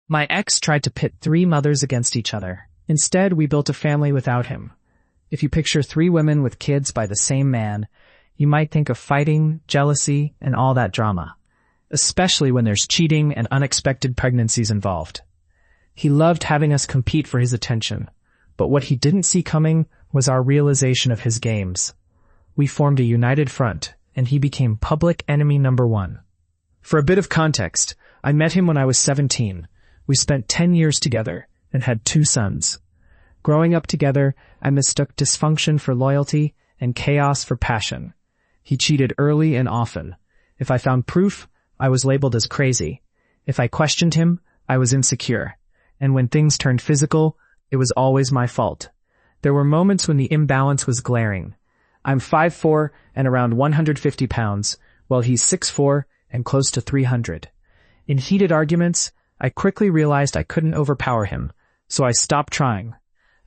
My ex tried to pit three mothers against each other. Instead, we built a family without him. If you picture three women with kids by the same man, you might think of fighting, jealousy, and all that drama, especially when there's cheating and unexpected pregnancies involved. He loved having us compete for his attention, but what he didn't see coming was our realization of his games. We formed a united front, and he became public enemy number one. For a bit of context, I met him when I was 17. We spent 10 years together and had 2 sons. Growing up together, I mistook dysfunction for loyalty and chaos for passion. He cheated early and often. If I found proof, I was labeled as crazy. If I questioned him, I was insecure. And when things turned physical, it was always my fault. There were moments when the imbalance was glaring. I'm 5'4" and around 150 pounds, while he's 6'4" and close to 300. In heated arguments, I quickly realized I couldn't overpower him, so I stopped trying.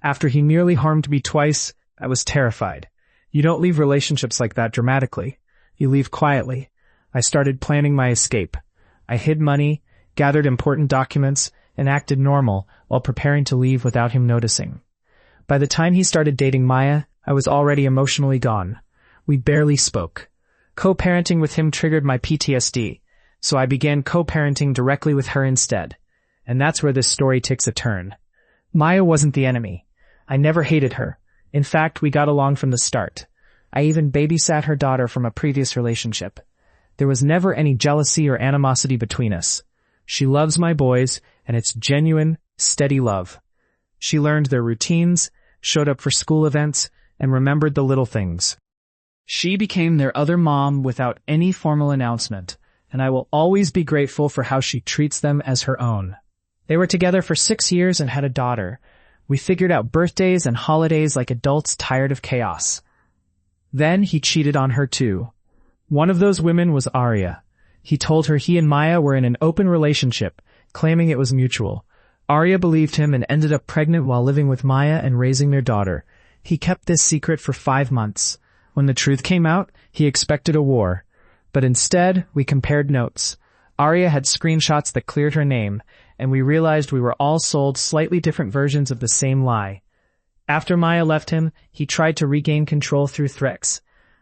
After he nearly harmed me twice, I was terrified. You don't leave relationships like that dramatically. You leave quietly. I started planning my escape. I hid money, gathered important documents, and acted normal while preparing to leave without him noticing. By the time he started dating Maya, I was already emotionally gone. We barely spoke. Co-parenting with him triggered my PTSD, so I began co-parenting directly with her instead. And that's where this story takes a turn. Maya wasn't the enemy. I never hated her. In fact, we got along from the start. I even babysat her daughter from a previous relationship. There was never any jealousy or animosity between us. She loves my boys, and it's genuine, steady love. She learned their routines, showed up for school events, and remembered the little things. She became their other mom without any formal announcement, and I will always be grateful for how she treats them as her own. They were together for 6 years and had a daughter. We figured out birthdays and holidays like adults tired of chaos. Then he cheated on her too. One of those women was Arya. He told her he and Maya were in an open relationship, claiming it was mutual. Arya believed him and ended up pregnant while living with Maya and raising their daughter. He kept this secret for 5 months. When the truth came out, he expected a war. But instead, we compared notes. Arya had screenshots that cleared her name, and we realized we were all sold slightly different versions of the same lie. After Maya left him, he tried to regain control through threats.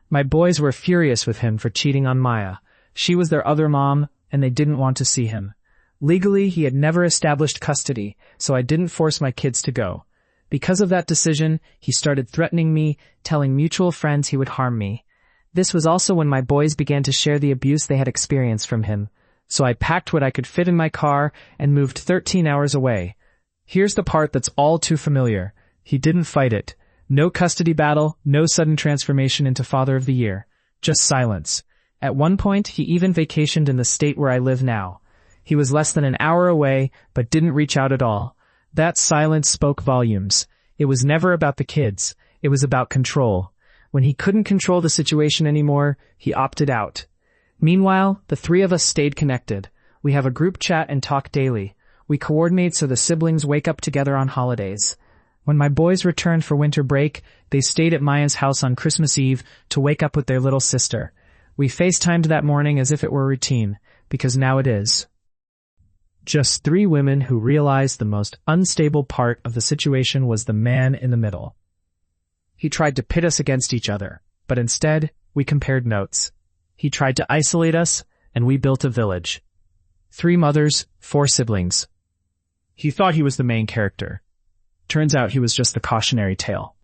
My boys were furious with him for cheating on Maya. She was their other mom, and they didn't want to see him. Legally, he had never established custody, so I didn't force my kids to go. Because of that decision, he started threatening me, telling mutual friends he would harm me. This was also when my boys began to share the abuse they had experienced from him. So I packed what I could fit in my car and moved 13 hours away. Here's the part that's all too familiar. He didn't fight it. No custody battle, no sudden transformation into Father of the Year. Just silence. At one point, he even vacationed in the state where I live now. He was less than an hour away, but didn't reach out at all. That silence spoke volumes. It was never about the kids. It was about control. When he couldn't control the situation anymore, he opted out. Meanwhile, the 3 of us stayed connected. We have a group chat and talk daily. We coordinate so the siblings wake up together on holidays. When my boys returned for winter break, they stayed at Maya's house on Christmas Eve to wake up with their little sister. We FaceTimed that morning as if it were routine, because now it is. Just 3 women who realized the most unstable part of the situation was the man in the middle. He tried to pit us against each other, but instead, we compared notes. He tried to isolate us, and we built a village. 3 mothers, 4 siblings. He thought he was the main character. Turns out he was just the cautionary tale.